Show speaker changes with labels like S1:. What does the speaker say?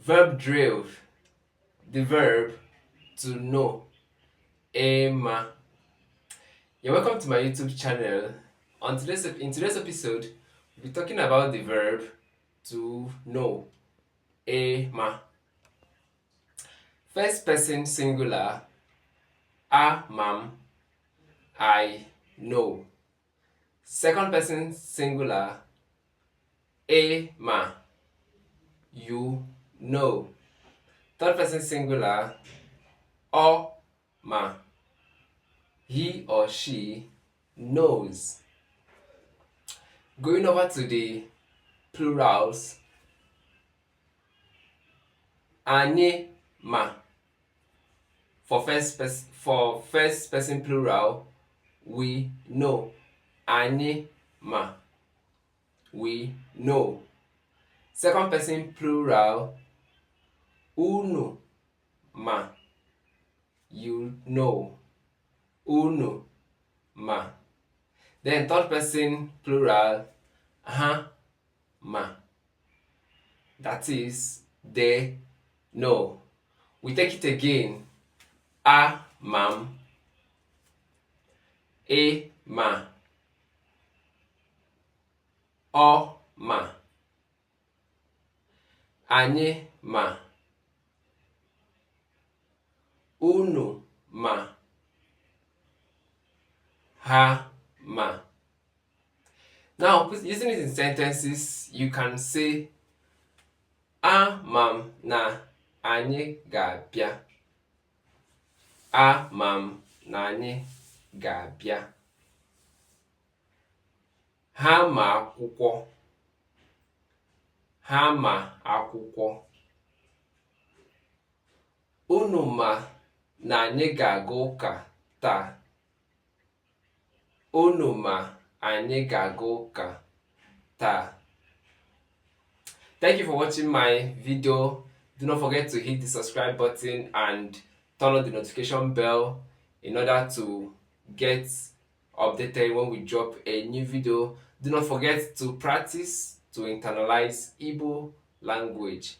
S1: Verb drill. The verb to know. Emma. You're welcome to my YouTube channel. In today's episode, we'll be talking about the verb to know. Emma. First person singular. Mam. I know. Second person singular. Ma. You know. Third person singular. Ma. He or she knows. Going over to the plurals. Anyị ma. For first person plural, we know. Anyị ma. We know. Second person plural, unu ma. You know. Unu ma. Then third person plural, ha ma. That is, they know. We take it again. Mam. Ma. Ma. Anyị ma. Unu ma. Ha ma. Now, using it in sentences, you can say Amam na anyị ga-abịa. Amam na anyị ga-abịa. Ha ma akwụkwọ. Ha ma akwụkwọ. Unu ma na anyị ga-aga ụka taa. Unu ma anyị ga-aga ụka taa. Thank you for watching my video. Do not forget to hit the subscribe button and turn on the notification bell in order to get updated when we drop a new video. Do not forget to practice to internalize Igbo language.